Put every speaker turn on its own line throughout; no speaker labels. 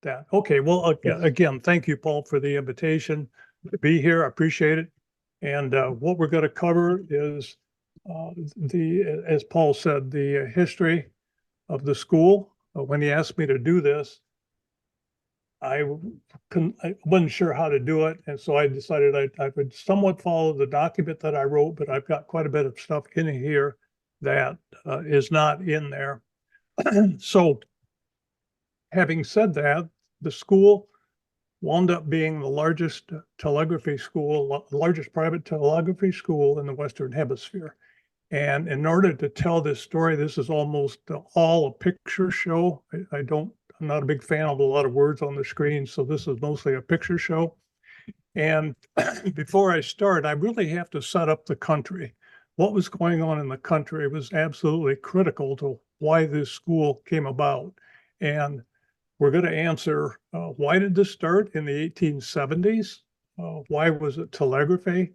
that. Okay, well, again, thank you, Paul, for the invitation to be here. I appreciate it. And what we're going to cover is as Paul said, the history of the school. When he asked me to do this, I wasn't sure how to do it. And so I decided I would somewhat follow the document that I wrote, but I've got quite a bit of stuff in here that is not in there. So having said that, the school wound up being the largest telegraphy school, largest private telegraphy school in the Western Hemisphere. And in order to tell this story, this is almost all a picture show. I'm not a big fan of a lot of words on the screen, so this is mostly a picture show. And before I start, I really have to set up the country. What was going on in the country was absolutely critical to why this school came about. And we're going to answer, why did this start in the 1870s? Why was it telegraphy?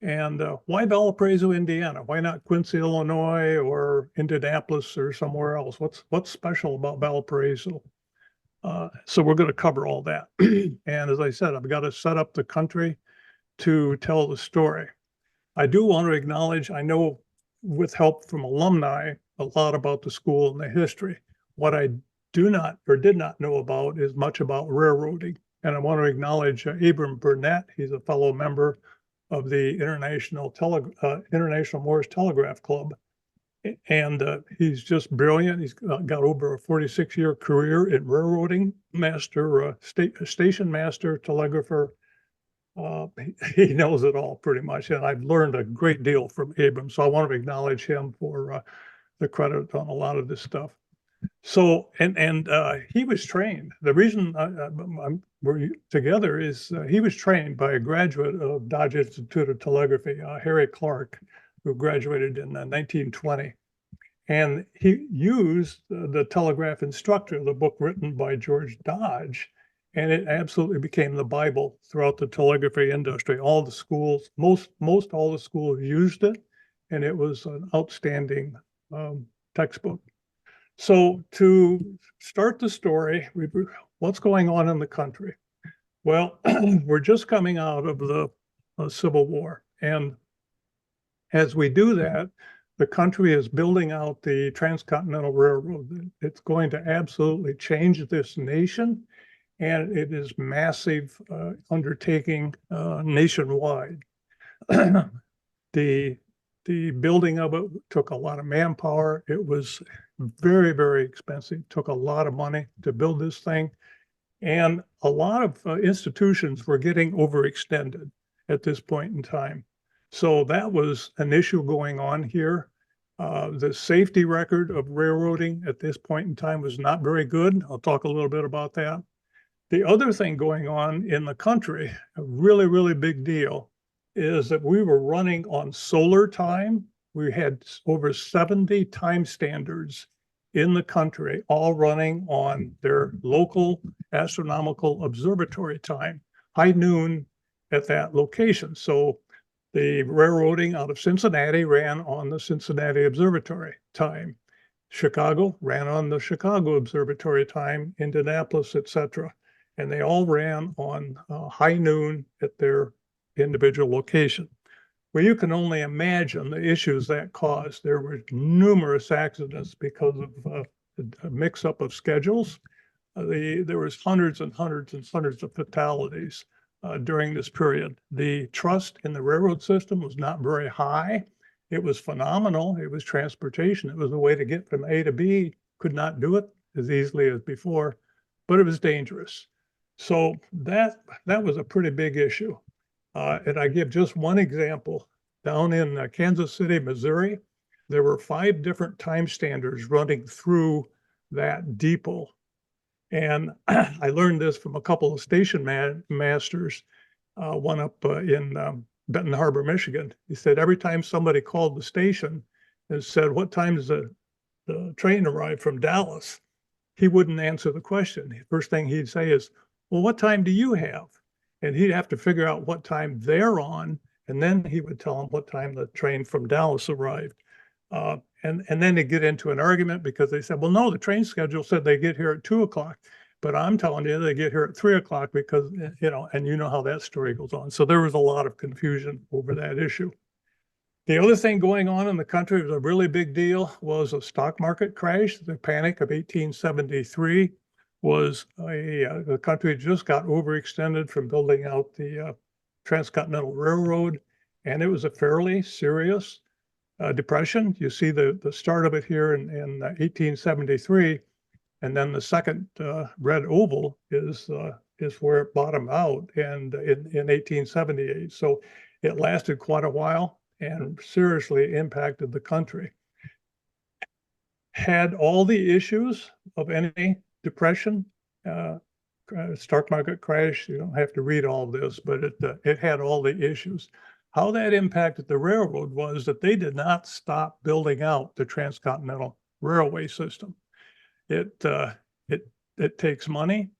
And why Valparaiso, Indiana? Why not Quincy, Illinois, or Indianapolis or somewhere else? What's special about Valparaiso? So we're going to cover all that. And as I said, I've got to set up the country to tell the story. I do want to acknowledge, I know with help from alumni, a lot about the school and the history. What I do not or did not know about is much about railroading. And I want to acknowledge Abram Burnett. He's a fellow member of the International Morse Telegraph Club. And he's just brilliant. He's got over a 46-year career in railroading, station master, telegrapher. He knows it all pretty much. And I've learned a great deal from Abram. So I want to acknowledge him for the credit on a lot of this stuff. So, and he was trained. The reason we're together is he was trained by a graduate of Dodge Institute of Telegraphy, Harry Clark, who graduated in 1920. And he used the Telegraph Instructor, the book written by George Dodge, and it absolutely became the Bible throughout the telegraphy industry. All the schools, most all the schools used it, and it was an outstanding textbook. So to start the story, what's going on in the country? Well, we're just coming out of the Civil War. And as we do that, the country is building out the Transcontinental Railroad. It's going to absolutely change this nation. And it is massive undertaking nationwide. The building of it took a lot of manpower. It was very, very expensive. It took a lot of money to build this thing. And a lot of institutions were getting overextended at this point in time. So that was an issue going on here. The safety record of railroading at this point in time was not very good. I'll talk a little bit about that. The other thing going on in the country, a really, really big deal, is that we were running on solar time. We had over 70 time standards in the country, all running on their local astronomical observatory time, high noon at that location. So the railroading out of Cincinnati ran on the Cincinnati Observatory time. Chicago ran on the Chicago Observatory time, Indianapolis, etc. And they all ran on high noon at their individual location. Well, you can only imagine the issues that caused. There were numerous accidents because of a mix-up of schedules. There was hundreds and hundreds and hundreds of fatalities during this period. The trust in the railroad system was not very high. It was phenomenal. It was transportation. It was a way to get from A to B. Could not do it as easily as before, but it was dangerous. So that was a pretty big issue. And I give just one example. Down in Kansas City, Missouri, there were 5 different time standards running through that depot. And I learned this from a couple of station masters, one up in Benton Harbor, Michigan. He said every time somebody called the station and said, what time does the train arrive from Dallas? He wouldn't answer the question. The first thing he'd say is, well, what time do you have? And he'd have to figure out what time they're on, and then he would tell them what time the train from Dallas arrived. And then they get into an argument because they said, well, no, the train schedule said they get here at 2 o'clock. But I'm telling you, they get here at 3 o'clock because, you know, and you know how that story goes on. So there was a lot of confusion over that issue. The other thing going on in the country was a really big deal was a stock market crash. The panic of 1873 was the country just got overextended from building out the Transcontinental Railroad, and it was a fairly serious depression. You see the start of it here in 1873, and then the second red oval is where it bottomed out, and in 1878. So it lasted quite a while and seriously impacted the country. Had all the issues of any depression, stock market crash. You don't have to read all this, but it had all the issues. How that impacted the railroad was that they did not stop building out the transcontinental railway system. It takes money,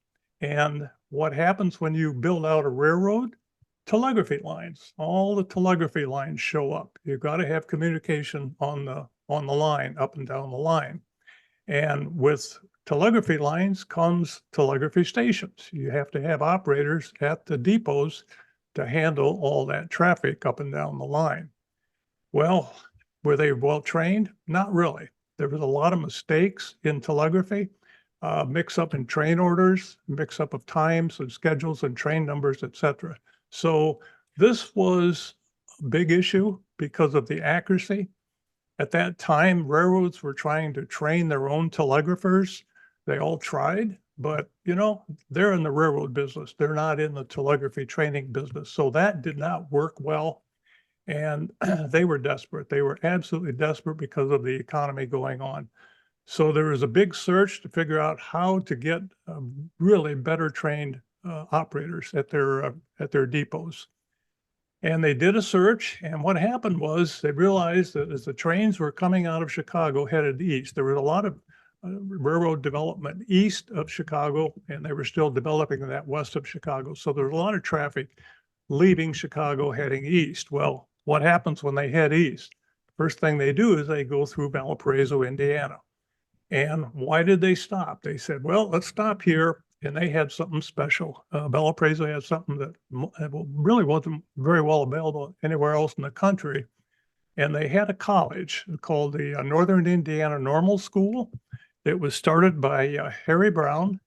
and what happens when you build out a railroad? Telegraphy lines. All the telegraphy lines show up. You've got to have communication on the line, up and down the line. And with telegraphy lines comes telegraphy stations. You have to have operators at the depots to handle all that traffic up and down the line. Well, were they well trained? Not really. There was a lot of mistakes in telegraphy, mix up in train orders, mix up of times and schedules and train numbers, etc. So this was a big issue because of the accuracy. At that time, railroads were trying to train their own telegraphers. They all tried, but you know, they're in the railroad business. They're not in the telegraphy training business. So that did not work well. And they were desperate. They were absolutely desperate because of the economy going on. So there was a big search to figure out how to get really better trained operators at their depots. And they did a search, and what happened was they realized that as the trains were coming out of Chicago headed east, there was a lot of railroad development east of Chicago, and they were still developing that west of Chicago. So there was a lot of traffic leaving Chicago heading east. Well, what happens when they head east? First thing they do is they go through Valparaiso, Indiana. And why did they stop? They said, well, let's stop here. And they had something special. Valparaiso had something that really wasn't very well available anywhere else in the country. And they had a college called the Northern Indiana Normal School. It was started by Harry Brown,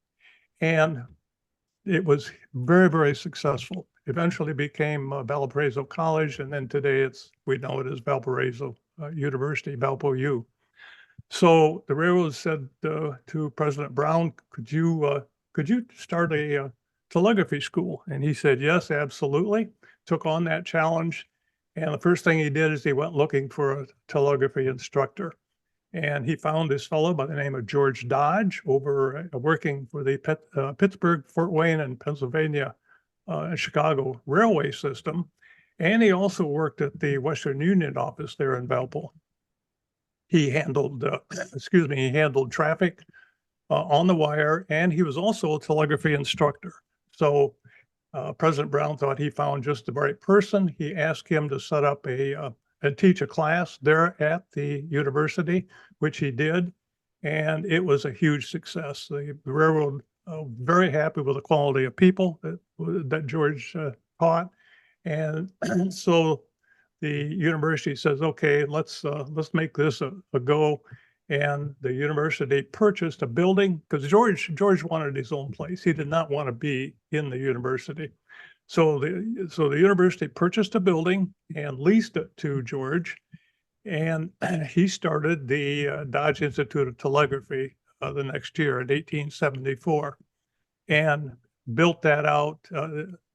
and it was very, very successful. Eventually became Valparaiso College, and then today we know it as Valparaiso University, Valpo U. So the railroad said to President Brown, could you start a telegraphy school? And he said, yes, absolutely. Took on that challenge. And the first thing he did is he went looking for a telegraphy instructor. And he found this fellow by the name of George Dodge over working for the Pittsburgh, Fort Wayne, and Pennsylvania and Chicago railway system. And he also worked at the Western Union office there in Valpo. He handled, he handled traffic on the wire, and he was also a telegraphy instructor. So President Brown thought he found just the right person. He asked him to set up and teach a class there at the university, which he did, and it was a huge success. The railroad very happy with the quality of people that George taught, and so the university says, okay, let's make this a go. And the university purchased a building because George wanted his own place. He did not want to be in the university. So the university purchased a building and leased it to George. And he started the Dodge Institute of Telegraphy the next year in 1874 and built that out.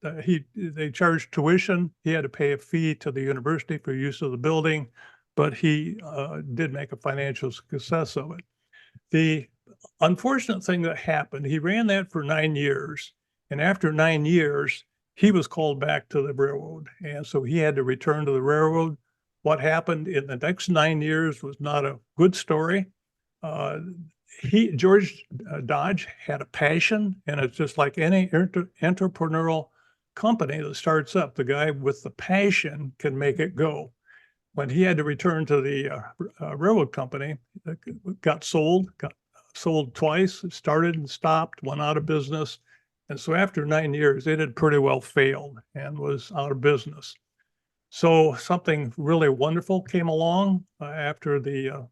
They charged tuition. He had to pay a fee to the university for use of the building, but he did make a financial success of it. The unfortunate thing that happened, he ran that for 9 years, and after 9 years, he was called back to the railroad, and so he had to return to the railroad. What happened in the next 9 years was not a good story. George Dodge had a passion, and it's just like any entrepreneurial company that starts up, the guy with the passion can make it go. When he had to return to the railroad company, got sold, sold twice. It started and stopped, went out of business. And so after 9 years, it had pretty well failed and was out of business. So something really wonderful came along after it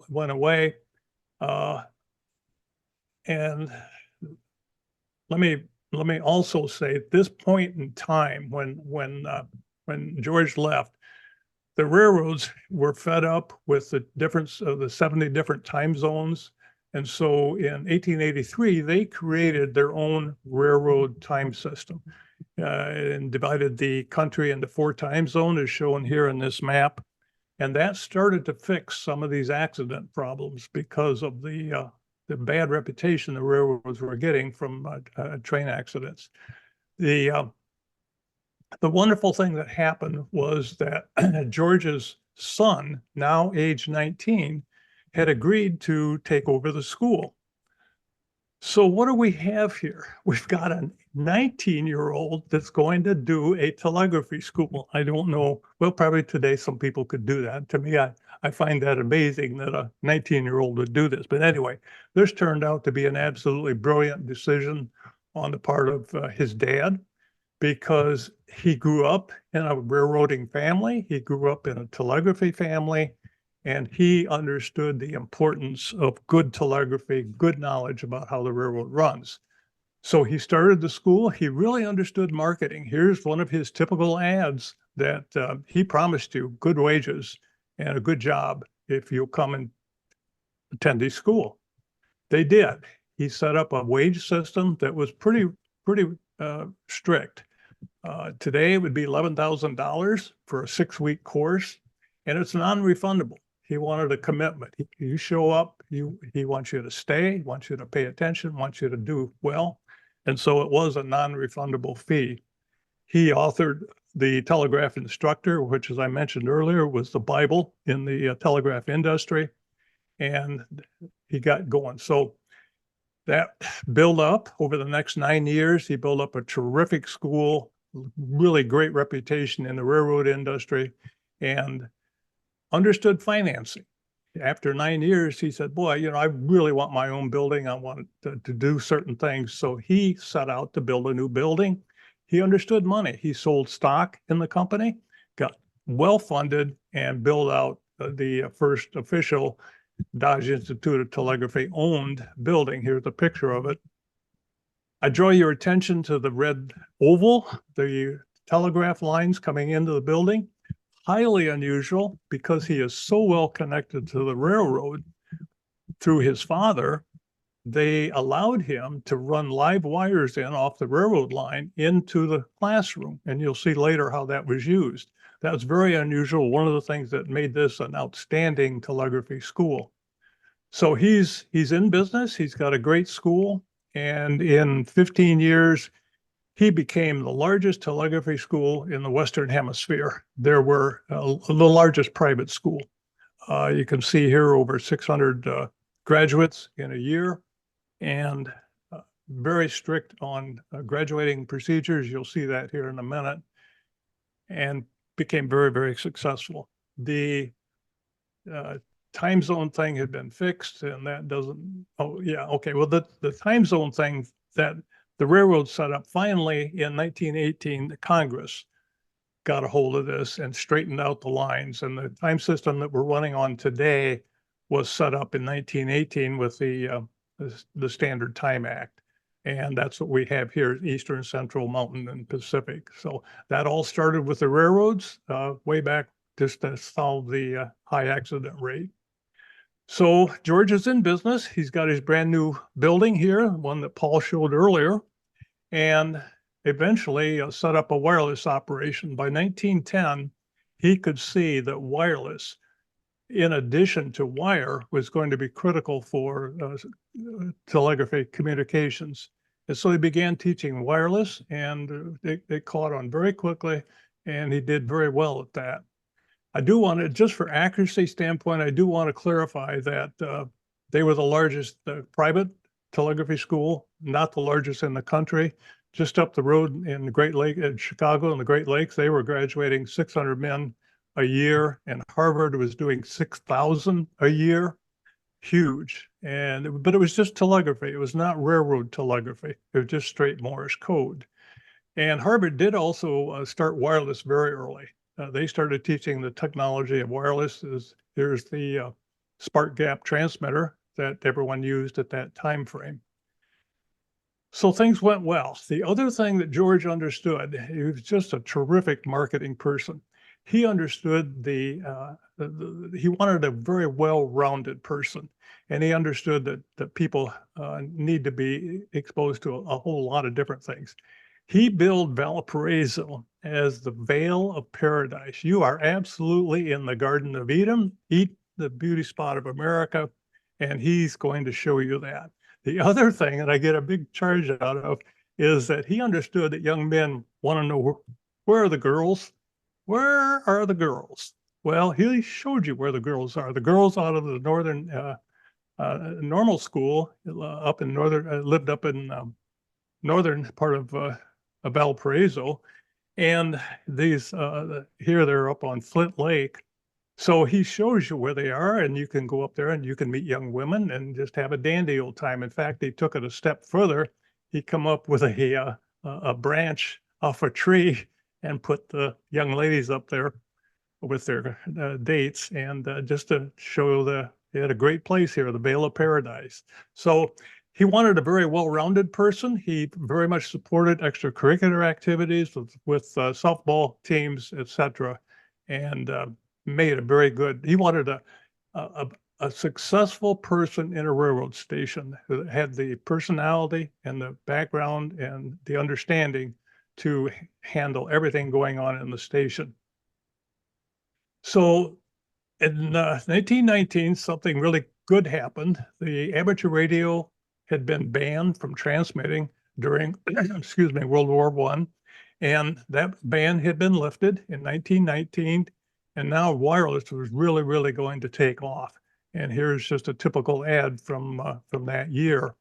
went away. And let me also say at this point in time when George left, the railroads were fed up with the difference of the 70 different time zones. And so in 1883, they created their own railroad time system and divided the country into 4 time zones, as shown here in this map. And that started to fix some of these accident problems because of the bad reputation the railroads were getting from train accidents. The wonderful thing that happened was that George's son, now age 19, had agreed to take over the school. So what do we have here? We've got a 19-year-old that's going to do a telegraphy school. I don't know. Well, probably today some people could do that. To me, I find that amazing that a 19-year-old would do this. But anyway, this turned out to be an absolutely brilliant decision on the part of his dad, because he grew up in a railroading family. He grew up in a telegraphy family, and he understood the importance of good telegraphy, good knowledge about how the railroad runs. So he started the school. He really understood marketing. Here's one of his typical ads that he promised you good wages and a good job if you'll come and attend his school. They did. He set up a wage system that was pretty strict. Today it would be $11,000 for a 6-week course, and it's non-refundable. He wanted a commitment. You show up, he wants you to stay, wants you to pay attention, wants you to do well. And so it was a non-refundable fee. He authored the telegraph instructor, which, as I mentioned earlier, was the Bible in the telegraph industry, and he got going. So that built up over the next 9 years. He built up a terrific school, really great reputation in the railroad industry, and understood financing. After 9 years, he said, boy, I really want my own building. I want to do certain things. So he set out to build a new building. He understood money. He sold stock in the company, got well-funded, and built out the first official Dodge Institute of Telegraphy owned building. Here's a picture of it. I draw your attention to the red oval, the telegraph lines coming into the building. Highly unusual because he is so well connected to the railroad through his father. They allowed him to run live wires in off the railroad line into the classroom, and you'll see later how that was used. That was very unusual. One of the things that made this an outstanding telegraphy school. So he's in business. He's got a great school, and in 15 years, he became the largest telegraphy school in the Western Hemisphere. There were the largest private school. You can see here over 600 graduates in a year, and very strict on graduating procedures. You'll see that here in a minute, and became very, very successful. The time zone thing had been fixed, and that doesn't, oh yeah, okay. Well, the time zone thing that the railroad set up, finally in 1918, the Congress got a hold of this and straightened out the lines. And the time system that we're running on today was set up in 1918 with the Standard Time Act. And that's what we have here, Eastern, Central, Mountain, and Pacific. So that all started with the railroads way back just to solve the high accident rate. So George is in business. He's got his brand new building here, one that Paul showed earlier, and eventually set up a wireless operation. By 1910, he could see that wireless, in addition to wire, was going to be critical for telegraphy communications. And so he began teaching wireless, and they caught on very quickly, and he did very well at that. I do want to, just for accuracy standpoint, I do want to clarify that they were the largest private telegraphy school, not the largest in the country. Just up the road in the Great Lake, in Chicago, in the Great Lakes, they were graduating 600 men a year, and Harvard was doing 6,000 a year. huge. But it was just telegraphy. It was not railroad telegraphy. It was just straight Morse code. And Harvard did also start wireless very early. They started teaching the technology of wireless. There's the spark gap transmitter that everyone used at that time frame. So things went well. The other thing that George understood, he was just a terrific marketing person. He understood he wanted a very well-rounded person, and he understood that people need to be exposed to a whole lot of different things. He billed Valparaiso as the Vale of Paradise. You are absolutely in the Garden of Eden, eat the beauty spot of America, and he's going to show you that. The other thing that I get a big charge out of is that he understood that young men want to know where are the girls? Where are the girls? Well, he showed you where the girls are. The girls out of the northern normal school up in northern lived up in northern part of Valparaiso, and these here they're up on Flint Lake. So he shows you where they are, and you can go up there and you can meet young women and just have a dandy old time. In fact, he took it a step further. He come up with a branch off a tree and put the young ladies up there with their dates, and just to show they had a great place here, the Vale of Paradise. So he wanted a very well-rounded person. He very much supported extracurricular activities with softball teams, etc., and made a very good. He wanted a successful person in a railroad station who had the personality and the background and the understanding to handle everything going on in the station. So in 1919, something really good happened. The amateur radio had been banned from transmitting during, excuse me, World War I. And that ban had been lifted in 1919. And now wireless was really, really going to take off. And here's just a typical ad from that year.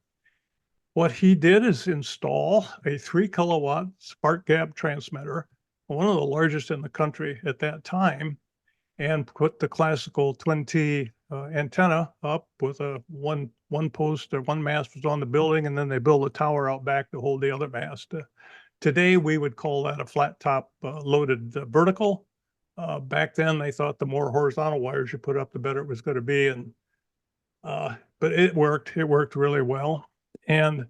What he did is install a 3 kilowatt spark gap transmitter, one of the largest in the country at that time, and put the classical twin T antenna up with a one post or one mast was on the building, and then they built a tower out back to hold the other mast. Today, we would call that a flat top loaded vertical. Back then, they thought the more horizontal wires you put up, the better it was going to be. And but it worked. It worked really well. And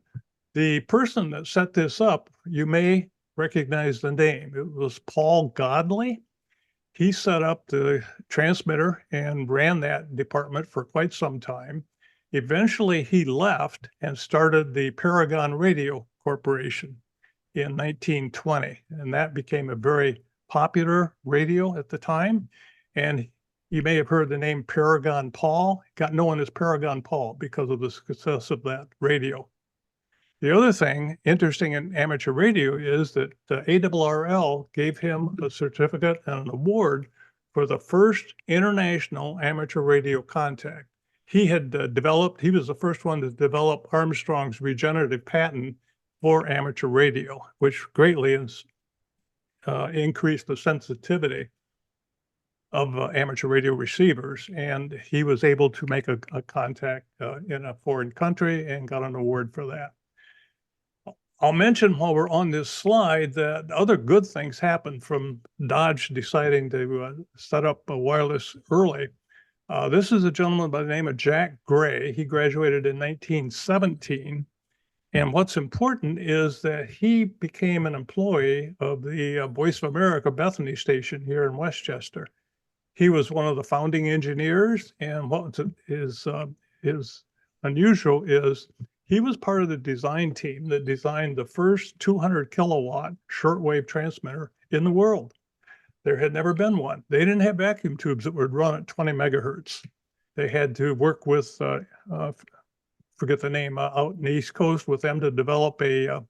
the person that set this up, you may recognize the name. It was Paul Godley. He set up the transmitter and ran that department for quite some time. Eventually, he left and started the Paragon Radio Corporation in 1920, and that became a very popular radio at the time. And you may have heard the name Paragon Paul. It got known as Paragon Paul because of the success of that radio. The other thing interesting in amateur radio is that the ARRL gave him a certificate and an award for the first international amateur radio contact. He had he was the first one to develop Armstrong's regenerative patent for amateur radio, which greatly increased the sensitivity of amateur radio receivers. And he was able to make a contact in a foreign country and got an award for that. I'll mention while we're on this slide that other good things happened from Dodge deciding to set up a wireless early. This is a gentleman by the name of Jack Gray. He graduated in 1917. And what's important is that he became an employee of the Voice of America Bethany station here in Westchester. He was one of the founding engineers, and what is unusual is he was part of the design team that designed the first 200 kilowatt shortwave transmitter in the world. There had never been one. They didn't have vacuum tubes that would run at 20 megahertz. They had to work with, forget the name, out in the East Coast with them to develop a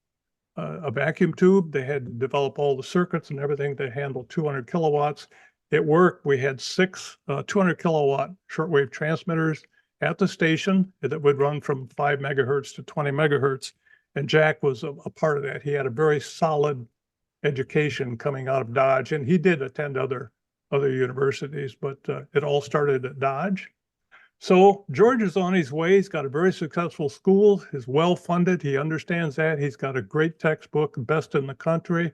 vacuum tube. They had to develop all the circuits and everything to handle 200 kilowatts. It worked. We had 6 200 kilowatt shortwave transmitters at the station that would run from 5 megahertz to 20 megahertz. And Jack was a part of that. He had a very solid education coming out of Dodge, and he did attend other universities, but it all started at Dodge. So George is on his way. He's got a very successful school. He's well funded. He understands that. He's got a great textbook, best in the country,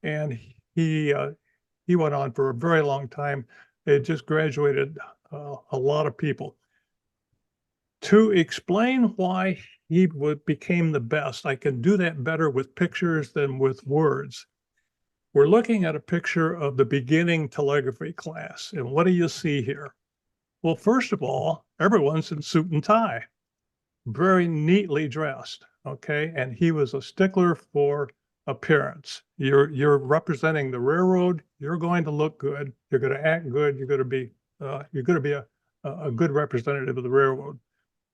and he went on for a very long time. It just graduated a lot of people. To explain why he became the best, I can do that better with pictures than with words. We're looking at a picture of the beginning telegraphy class, and what do you see here? Well, first of all, everyone's in suit and tie, very neatly dressed, okay? And he was a stickler for appearance. You're representing the railroad. You're going to look good. You're going to act good. You're going to be a good representative of the railroad.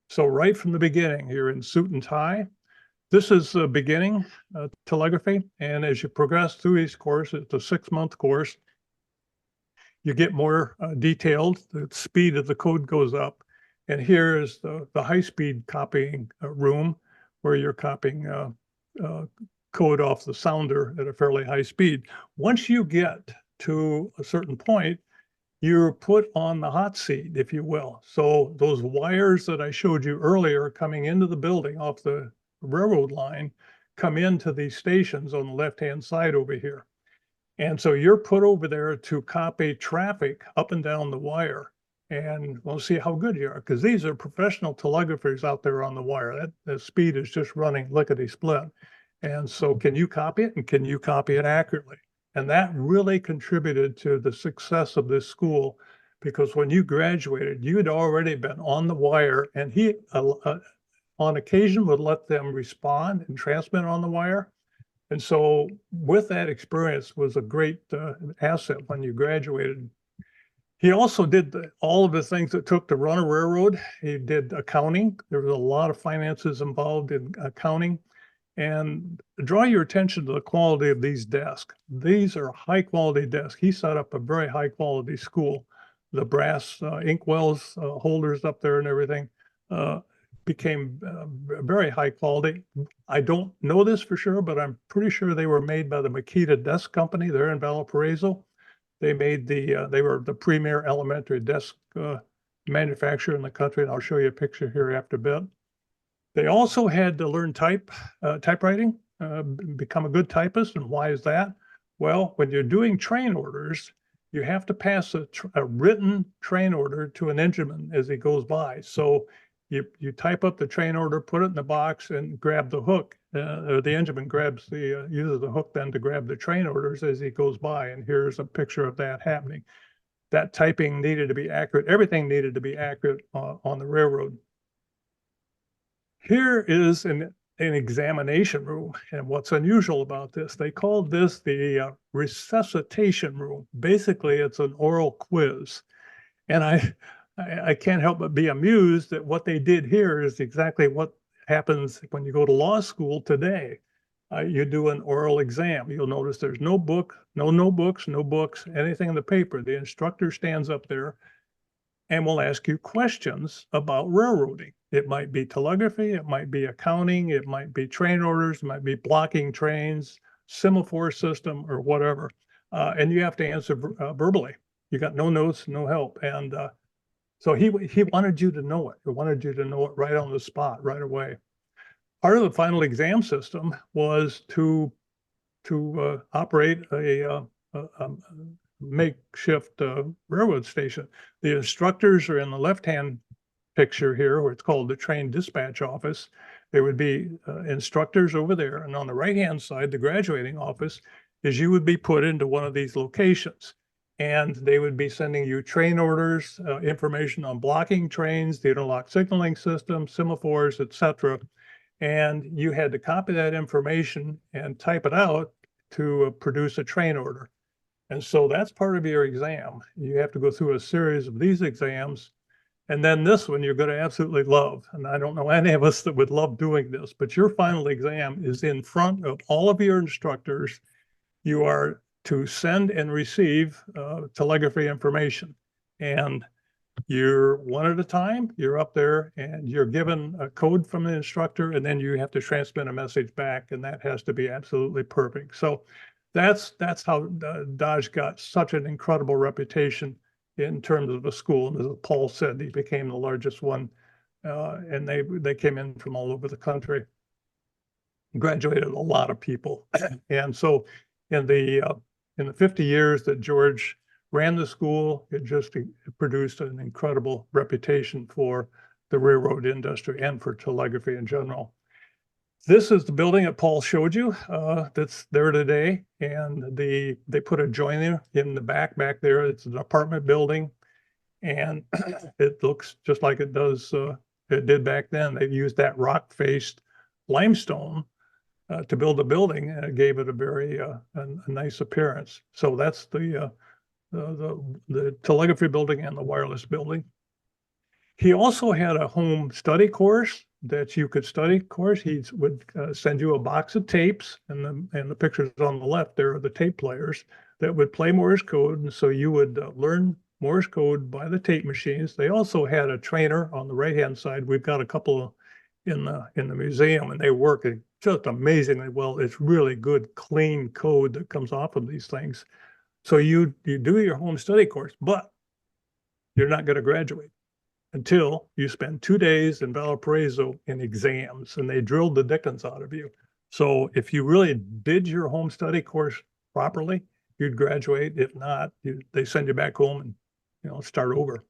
So right from the beginning, you're in suit and tie. This is the beginning telegraphy, and as you progress through his course, it's a 6-month course. You get more detailed. The speed of the code goes up. And here is the high-speed copying room where you're copying code off the sounder at a fairly high speed. Once you get to a certain point, you're put on the hot seat, if you will. So those wires that I showed you earlier coming into the building off the railroad line come into these stations on the left-hand side over here. And so you're put over there to copy traffic up and down the wire. And we'll see how good you are, because these are professional telegraphers out there on the wire. That speed is just running lickety-split. And so can you copy it, and can you copy it accurately? And that really contributed to the success of this school, because when you graduated, you had already been on the wire, and he, on occasion, would let them respond and transmit on the wire. And so with that experience was a great asset when you graduated. He also did all of the things it took to run a railroad. He did accounting. There was a lot of finances involved in accounting. And draw your attention to the quality of these desks. These are high quality desks. He set up a very high quality school. The brass inkwells holders up there and everything became very high quality. I don't know this for sure, but I'm pretty sure they were made by the Makita Desk Company. They're in Valparaiso. They made they were the premier elementary desk manufacturer in the country, and I'll show you a picture here after a bit. They also had to learn typewriting, become a good typist. And why is that? Well, when you're doing train orders, you have to pass a written train order to an engineman as he goes by. So you type up the train order, put it in the box, and grab the hook. Or the engineman uses the hook then to grab the train orders as he goes by. And here's a picture of that happening. That typing needed to be accurate. Everything needed to be accurate on the railroad. Here is an examination room. And what's unusual about this, they called this the resuscitation room. Basically, it's an oral quiz. And I can't help but be amused that what they did here is exactly what happens when you go to law school today. You do an oral exam. You'll notice there's no book, no notebooks, no books, anything in the paper. The instructor stands up there and will ask you questions about railroading. It might be telegraphy, it might be accounting, it might be train orders, it might be blocking trains, semaphore system, or whatever. And you have to answer verbally. You got no notes, no help. And so he wanted you to know it. He wanted you to know it right on the spot, right away. Part of the final exam system was to operate a makeshift railroad station. The instructors are in the left-hand picture here, where it's called the train dispatch office. There would be instructors over there, and on the right-hand side, the graduating office, is you would be put into one of these locations, and they would be sending you train orders, information on blocking trains, the interlock signaling system, semaphores, etc. And you had to copy that information and type it out to produce a train order. And so that's part of your exam. You have to go through a series of these exams. And then this one you're going to absolutely love. And I don't know any of us that would love doing this, but your final exam is in front of all of your instructors. You are to send and receive telegraphy information. And you're one at a time, you're up there and you're given a code from the instructor, and then you have to transmit a message back, and that has to be absolutely perfect. So that's how Dodge got such an incredible reputation in terms of a school. And as Paul said, he became the largest one, and they came in from all over the country. Graduated a lot of people, and so in the 50 years that George ran the school, it just produced an incredible reputation for the railroad industry and for telegraphy in general. This is the building that Paul showed you, that's there today, and they put a joiner in the back there. It's an apartment building, and it looks just like it did back then. They used that rock-faced limestone to build the building, and it gave it a very a nice appearance. So that's the telegraphy building and the wireless building. He also had a home study course that you could study. Course, he would send you a box of tapes, and the pictures on the left there are the tape players that would play Morse code, and so you would learn Morse code by the tape machines. They also had a trainer on the right-hand side. We've got a couple in the museum, and they work just amazingly well. It's really good, clean code that comes off of these things. So you do your home study course, but you're not going to graduate until you spend 2 days in Valparaiso in exams, and they drilled the dickens out of you. So if you really did your home study course properly, you'd graduate. If not, they send you back home and start over.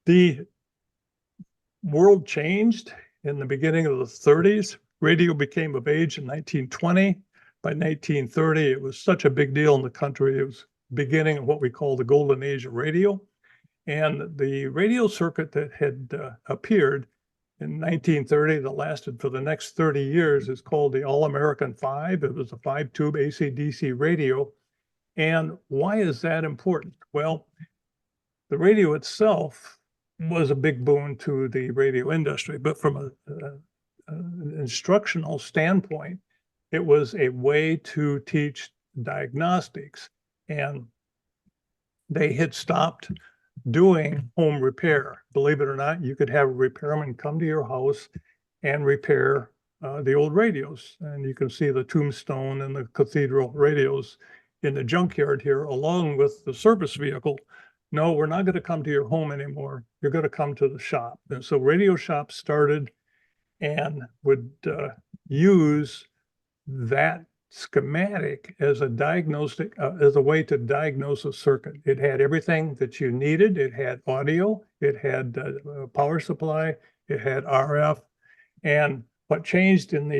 The world changed in the beginning of the 30s. Radio became of age in 1920. By 1930, it was such a big deal in the country. It was beginning of what we call the golden age of radio. And the radio circuit that had appeared in 1930 that lasted for the next 30 years is called the All-American 5. It was a 5-tube AC/DC radio. And why is that important? Well, the radio itself was a big boon to the radio industry, but from an instructional standpoint, it was a way to teach diagnostics. And they had stopped doing home repair. Believe it or not, you could have a repairman come to your house and repair the old radios. And you can see the Tombstone and the Cathedral radios in the junkyard here, along with the service vehicle. No, we're not going to come to your home anymore. You're going to come to the shop. And so radio shops started and would use that schematic as a diagnostic, as a way to diagnose a circuit. It had everything that you needed. It had audio, it had power supply, it had RF. And what changed in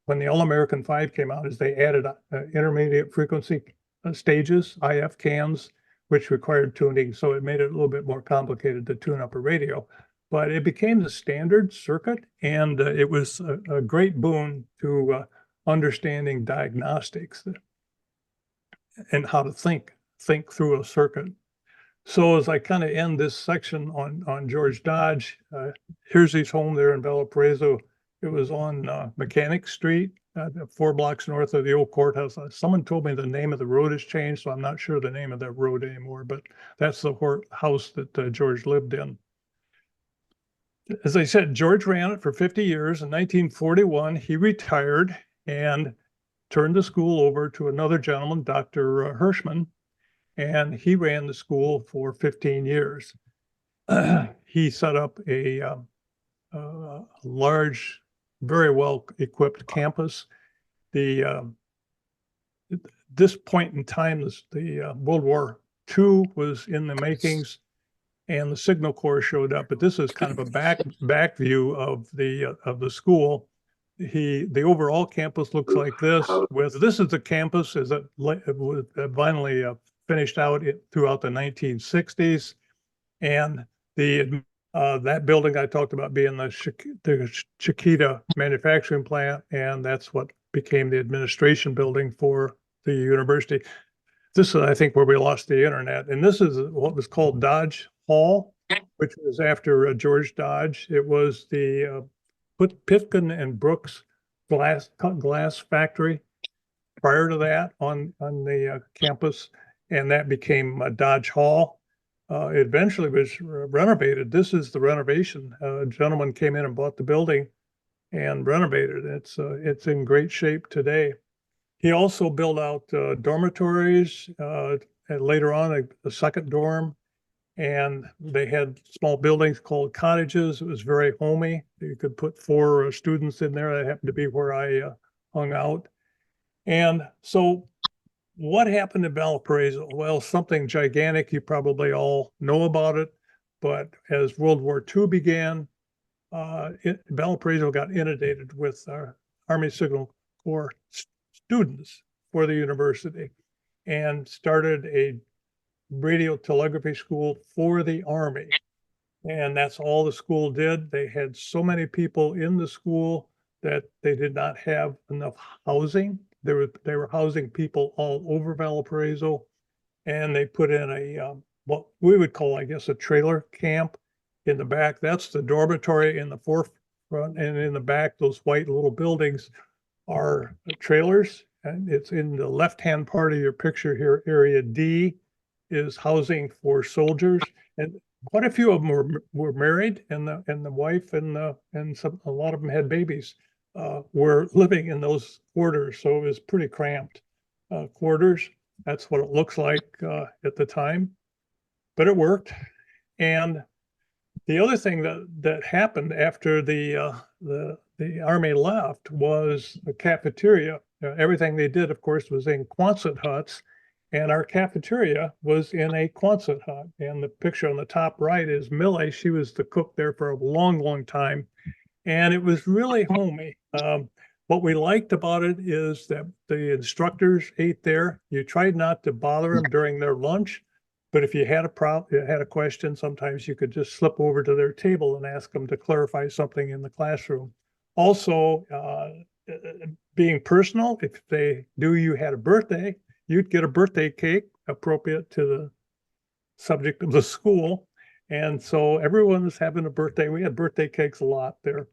when the All-American 5 came out is they added intermediate frequency stages, IF cans, which required tuning. So it made it a little bit more complicated to tune up a radio. But it became the standard circuit, and it was a great boon to understanding diagnostics and how to think through a circuit. So as I kind of end this section on George Dodge, here's his home there in Valparaiso. It was on Mechanic Street, 4 blocks north of the old courthouse. Someone told me the name of the road has changed, so I'm not sure the name of that road anymore, but that's the house that George lived in. As I said, George ran it for 50 years. In 1941, he retired and turned the school over to another gentleman, Dr. Hirschman, and he ran the school for 15 years. He set up a large, very well-equipped campus. This point in time, the World War II was in the makings, and the Signal Corps showed up. But this is kind of a back view of the school. The overall campus looks like this. This is the campus as it was finally finished out throughout the 1960s, and that building I talked about being the Chiquita manufacturing plant, and that's what became the administration building for the university. This is, I think, where we lost the internet, and this is what was called Dodge Hall, which was after George Dodge. It was the Pitkin and Brooks glass factory prior to that on the campus, and that became Dodge Hall. It eventually was renovated. This is the renovation. A gentleman came in and bought the building and renovated it. It's in great shape today. He also built out dormitories, and later on a second dorm, and they had small buildings called cottages. It was very homey. You could put 4 students in there. That happened to be where I hung out. And so what happened in Valparaiso? Well, something gigantic. You probably all know about it. But as World War II began, Valparaiso got inundated with Army Signal Corps students for the university and started a radio telegraphy school for the Army. And that's all the school did. They had so many people in the school that they did not have enough housing. They were housing people all over Valparaiso, and they put in a what we would call, I guess, a trailer camp in the back. That's the dormitory in the forefront, and in the back, those white little buildings are trailers. And it's in the left-hand part of your picture here. Area D is housing for soldiers, and quite a few of them were married, and the wife and a lot of them had babies. Were living in those quarters, so it was pretty cramped quarters. That's what it looks like at the time, but it worked. And the other thing that happened after the Army left was the cafeteria. Everything they did, of course, was in Quonset huts, and our cafeteria was in a Quonset hut. And the picture on the top right is Millie. She was the cook there for a long, long time, and it was really homey. What we liked about it is that the instructors ate there. You tried not to bother them during their lunch, but if you had a question, sometimes you could just slip over to their table and ask them to clarify something in the classroom. Also, being personal, if they knew you had a birthday, you'd get a birthday cake appropriate to the subject of the school. And so everyone was having a birthday. We had birthday cakes a lot there.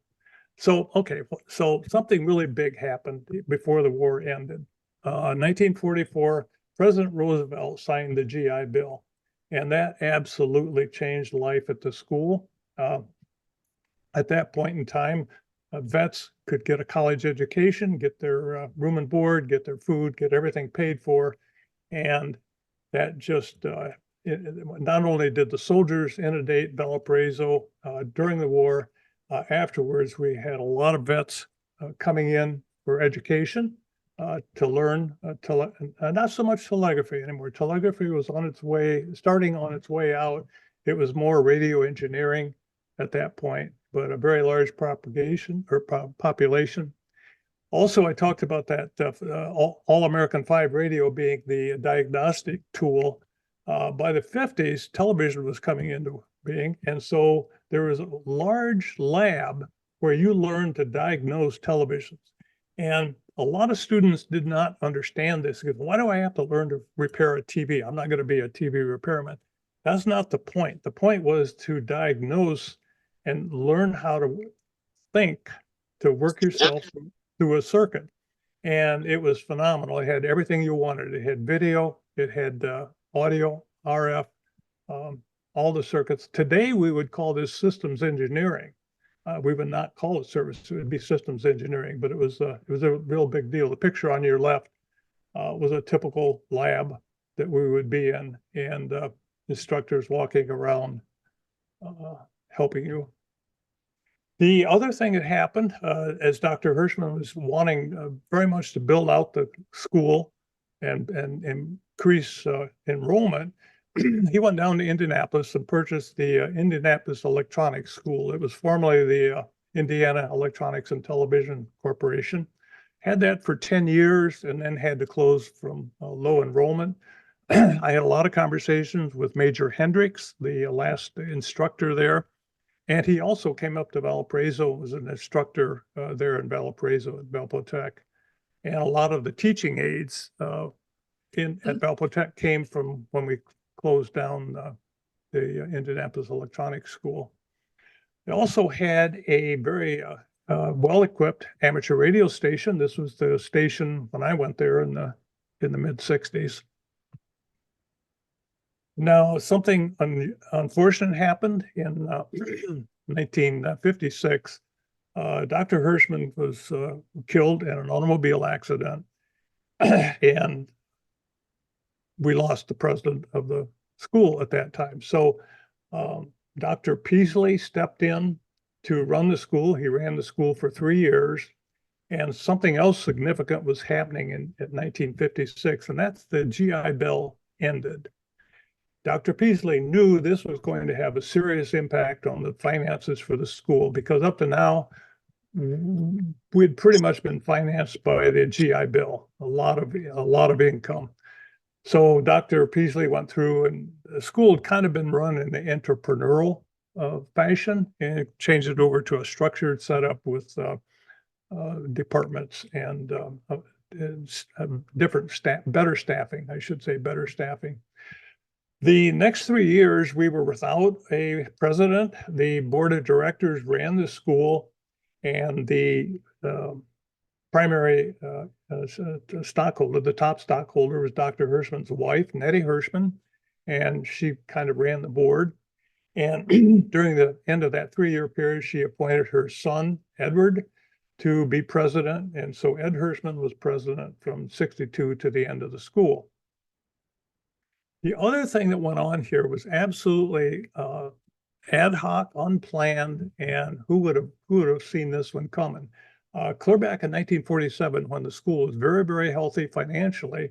So, okay, so something really big happened before the war ended. 1944, President Roosevelt signed the GI Bill, and that absolutely changed life at the school. At that point in time, vets could get a college education, get their room and board, get their food, get everything paid for. And that just, not only did the soldiers inundate Valparaiso during the war, afterwards, we had a lot of vets coming in for education to learn, not so much telegraphy anymore. Telegraphy was starting on its way out. It was more radio engineering at that point, but a very large population. Also, I talked about that All-American 5 radio being the diagnostic tool. By the 50s, television was coming into being, and so there was a large lab where you learned to diagnose televisions. And a lot of students did not understand this. Why do I have to learn to repair a TV? I'm not going to be a TV repairman. That's not the point. The point was to diagnose and learn how to think, to work yourself through a circuit. And it was phenomenal. It had everything you wanted. It had video, it had audio, RF, all the circuits. Today, we would call this systems engineering. We would not call it service. It would be systems engineering, but it was a real big deal. The picture on your left was a typical lab that we would be in, and instructors walking around helping you. The other thing that happened, as Dr. Hirschman was wanting very much to build out the school and increase enrollment, he went down to Indianapolis and purchased the Indianapolis Electronics School. It was formerly the Indiana Electronics and Television Corporation. Had that for 10 years and then had to close from low enrollment. I had a lot of conversations with Major Hendricks, the last instructor there. And he also came up to Valparaiso, was an instructor there in Valparaiso at Valpo Tech. And a lot of the teaching aides at Valpo Tech came from when we closed down the Indianapolis Electronics School. They also had a very well-equipped amateur radio station. This was the station when I went there in the mid-60s. Now, something unfortunate happened in 1956. Dr. Hirschman was killed in an automobile accident, and we lost the president of the school at that time. So Dr. Peasley stepped in to run the school. He ran the school for 3 years. And something else significant was happening in 1956, and that's the GI Bill ended. Dr. Peasley knew this was going to have a serious impact on the finances for the school, because up to now, we'd pretty much been financed by the GI Bill, a lot of income. So Dr. Peasley went through, and the school had kind of been run in the entrepreneurial fashion, and changed it over to a structured setup with departments and different staff, better staffing, I should say, better staffing. The next 3 years, we were without a president. The board of directors ran the school, and the primary stockholder, the top stockholder, was Dr. Hirschman's wife, Nettie Hirschman, and she kind of ran the board. And during the end of that 3-year period, she appointed her son, Edward, to be president. And so Ed Hirschman was president from 62 to the end of the school. The other thing that went on here was absolutely ad hoc, unplanned, and who would have seen this one coming? Clear back in 1947, when the school was very, very healthy financially,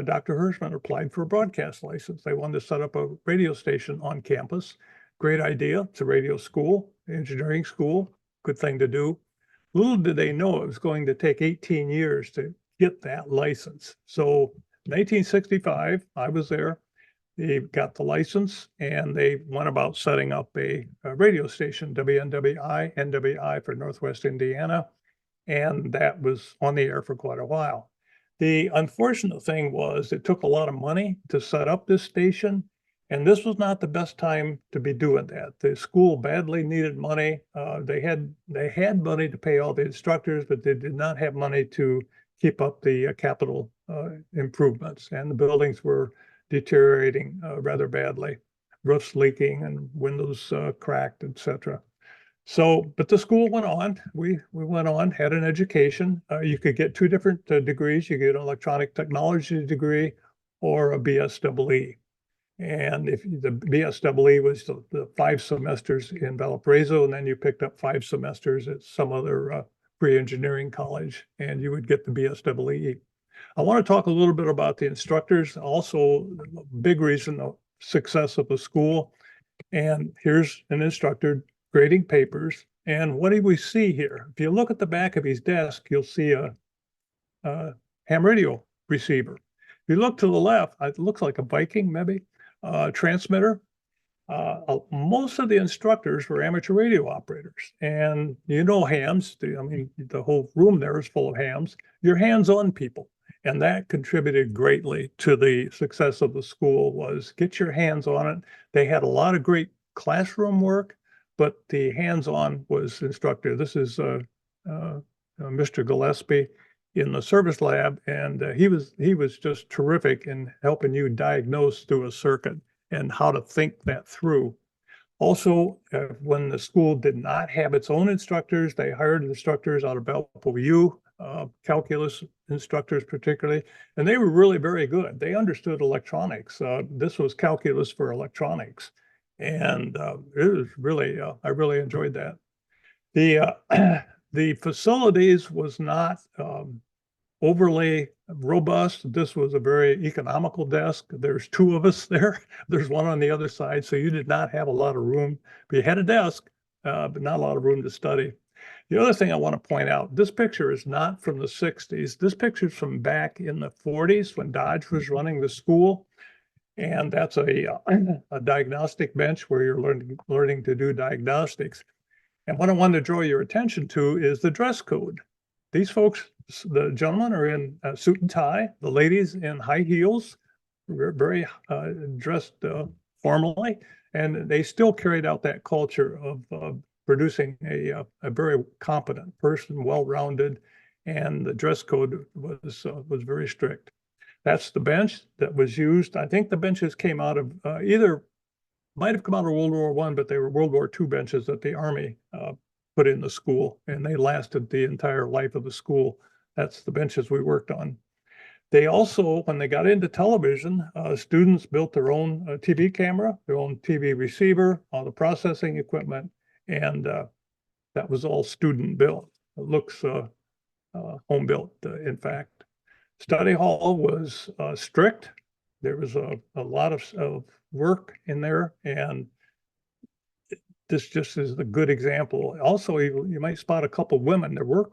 Dr. Hirschman applied for a broadcast license. They wanted to set up a radio station on campus. Great idea. It's a radio school, engineering school, good thing to do. Little did they know it was going to take 18 years to get that license. So 1965, I was there. They got the license, and they went about setting up a radio station, WNWI, NWI for Northwest Indiana, and that was on the air for quite a while. The unfortunate thing was it took a lot of money to set up this station, and this was not the best time to be doing that. The school badly needed money. They had money to pay all the instructors, but they did not have money to keep up the capital improvements, and the buildings were deteriorating rather badly, roofs leaking and windows cracked, etc. So, but the school went on. We went on, had an education. You could get 2 different degrees. You get an electronic technology degree or a BSEE. And if the BSEE was the 5 semesters in Valparaiso, and then you picked up 5 semesters at some other pre-engineering college, and you would get the BSEE. I want to talk a little bit about the instructors, also a big reason the success of the school. And here's an instructor grading papers. And what do we see here? If you look at the back of his desk, you'll see a ham radio receiver. If you look to the left, it looks like a Viking, maybe, transmitter. Most of the instructors were amateur radio operators, and hams. I mean, the whole room there is full of hams. You're hands-on people, and that contributed greatly to the success of the school. Was get your hands on it. They had a lot of great classroom work, but the hands-on was instructor. This is Mr. Gillespie in the service lab, and he was just terrific in helping you diagnose through a circuit and how to think that through. Also, when the school did not have its own instructors, they hired instructors out of Valpo U, calculus instructors particularly, and they were really very good. They understood electronics. This was calculus for electronics, and it was really, I really enjoyed that. The facilities was not overly robust. This was a very economical desk. There's 2 of us there. There's one on the other side, so you did not have a lot of room. But you had a desk, but not a lot of room to study. The other thing I want to point out, this picture is not from the 60s. This picture is from back in the 40s when Dodge was running the school. And that's a diagnostic bench where you're learning to do diagnostics. And what I want to draw your attention to is the dress code. These folks, the gentlemen are in a suit and tie, the ladies in high heels, very dressed formally, and they still carried out that culture of producing a very competent person, well-rounded, and the dress code was very strict. That's the bench that was used. I think the benches came out of might have come out of World War I, but they were World War II benches that the Army put in the school, and they lasted the entire life of the school. That's the benches we worked on. They also, when they got into television, students built their own TV camera, their own TV receiver, all the processing equipment, and that was all student built. It looks home built, in fact. Study hall was strict. There was a lot of work in there, and this just is a good example. Also, you might spot a couple of women. There were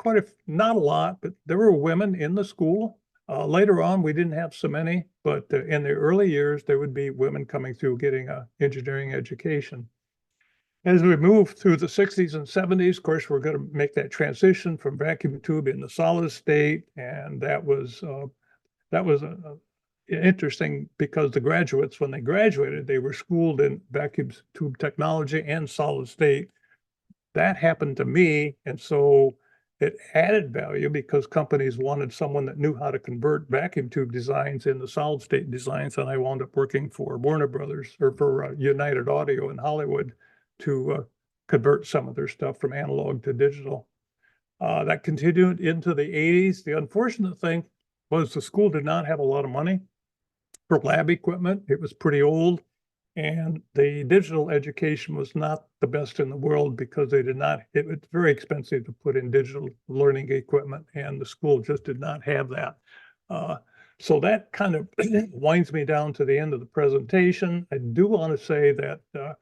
not a lot, but there were women in the school. Later on, we didn't have so many, but in the early years, there would be women coming through getting an engineering education. As we move through the 60s and 70s, of course, we're going to make that transition from vacuum tube into solid state, and that was interesting because the graduates, when they graduated, they were schooled in vacuum tube technology and solid state. That happened to me, and so it added value because companies wanted someone that knew how to convert vacuum tube designs into solid state designs, and I wound up working for Warner Brothers or for United Audio in Hollywood to convert some of their stuff from analog to digital. That continued into the 80s. The unfortunate thing was the school did not have a lot of money for lab equipment. It was pretty old, and the digital education was not the best in the world because they did not, it was very expensive to put in digital learning equipment, and the school just did not have that. So that kind of winds me down to the end of the presentation. I do want to say that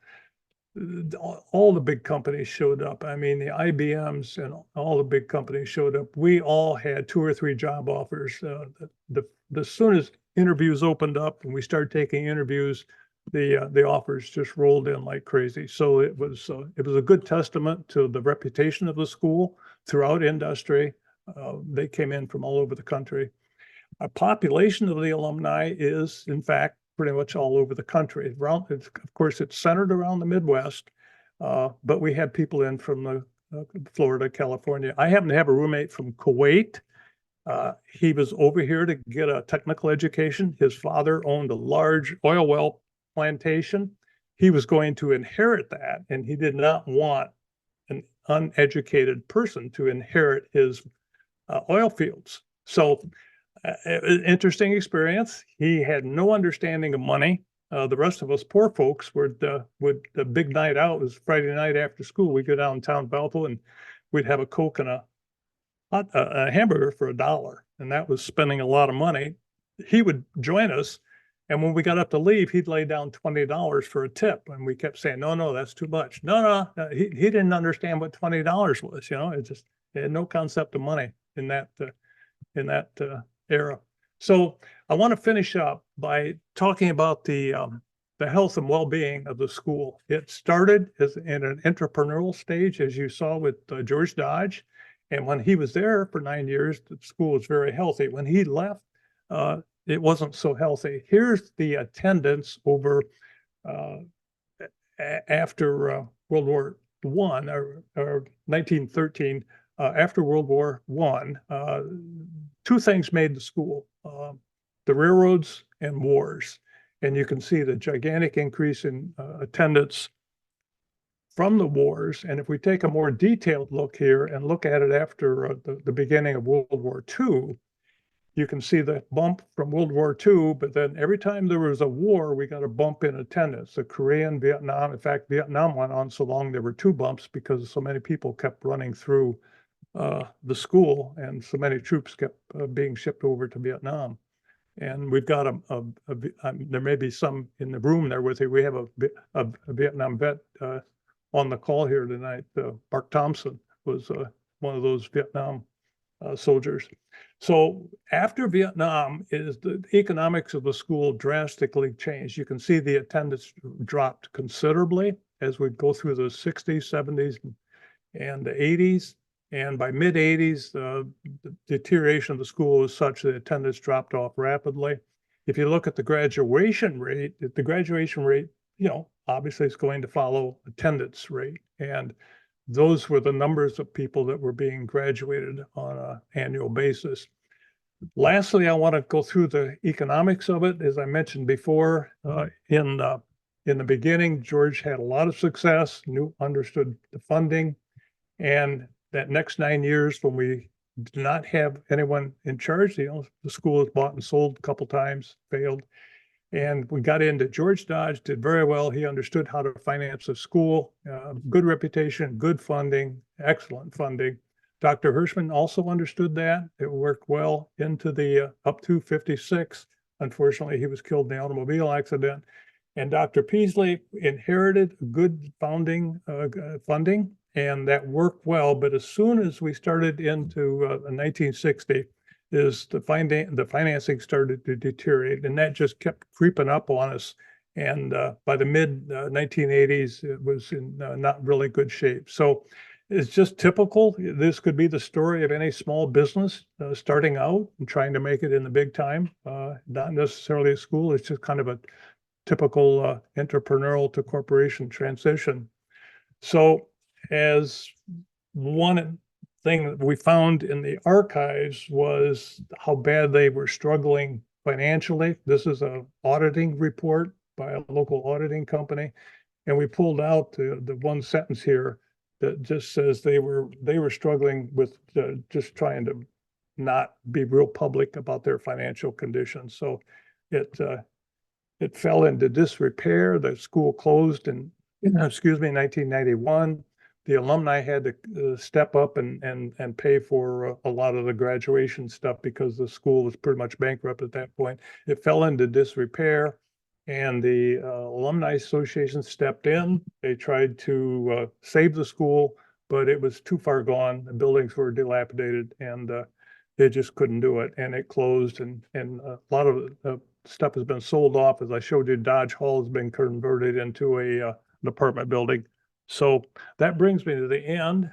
all the big companies showed up. I mean, the IBMs and all the big companies showed up. We all had 2 or 3 job offers. As soon as interviews opened up and we started taking interviews, the offers just rolled in like crazy. So it was a good testament to the reputation of the school throughout industry. They came in from all over the country. A population of the alumni is, in fact, pretty much all over the country. Of course, it's centered around the Midwest, but we had people in from Florida, California. I happen to have a roommate from Kuwait. He was over here to get a technical education. His father owned a large oil well plantation. He was going to inherit that, and he did not want an uneducated person to inherit his oil fields. So interesting experience. He had no understanding of money. The rest of us poor folks the big night out was Friday night after school. We'd go downtown Valpo and we'd have a Coke and a hamburger for $1, and that was spending a lot of money. He would join us, and when we got up to leave, he'd lay down $20 for a tip, and we kept saying, "No, that's too much." No. He didn't understand what $20 was. It just he had no concept of money in that era. So I want to finish up by talking about the health and well-being of the school. It started in an entrepreneurial stage, as you saw with George Dodge. And when he was there for 9 years, the school was very healthy. When he left, it wasn't so healthy. Here's the attendance over after World War I or 1913. After World War I, 2 things made the school, the railroads and wars. And you can see the gigantic increase in attendance from the wars. And if we take a more detailed look here and look at it after the beginning of World War II, you can see the bump from World War II, but then every time there was a war, we got a bump in attendance. The Korean, Vietnam, in fact, Vietnam went on so long, there were 2 bumps because so many people kept running through the school, and so many troops kept being shipped over to Vietnam. And we've got there may be some in the room there with you. We have a Vietnam vet on the call here tonight. Mark Thompson was one of those Vietnam soldiers. So after Vietnam, the economics of the school drastically changed. You can see the attendance dropped considerably as we go through the 60s, 70s, and the 80s. And by mid-80s, the deterioration of the school was such that attendance dropped off rapidly. If you look at the graduation rate, obviously is going to follow attendance rate. And those were the numbers of people that were being graduated on an annual basis. Lastly, I want to go through the economics of it. As I mentioned before, in the beginning, George had a lot of success, understood the funding, and that next 9 years when we did not have anyone in charge. You know, the school was bought and sold a couple times, failed. And we got into George Dodge, did very well. He understood how to finance a school, good reputation, good funding, excellent funding. Dr. Hirschman also understood that. It worked well into the up to 56. Unfortunately, he was killed in the automobile accident. And Dr. Peasley inherited good funding, and that worked well. But as soon as we started into 1960, is the financing started to deteriorate, and that just kept creeping up on us. And by the mid 1980s, it was in not really good shape. So it's just typical. This could be the story of any small business starting out and trying to make it in the big time. Not necessarily a school. It's just kind of a typical entrepreneurial to corporation transition. So as one thing that we found in the archives was how bad they were struggling financially. This is an auditing report by a local auditing company. And we pulled out the one sentence here that just says they were struggling with just trying to not be real public about their financial conditions. So it fell into disrepair. The school closed in 1991. The alumni had to step up and pay for a lot of the graduation stuff because the school was pretty much bankrupt at that point. It fell into disrepair, and the Alumni Association stepped in. They tried to save the school, but it was too far gone. The buildings were dilapidated, and they just couldn't do it. And it closed, and a lot of stuff has been sold off. As I showed you, Dodge Hall has been converted into an apartment building. So that brings me to the end.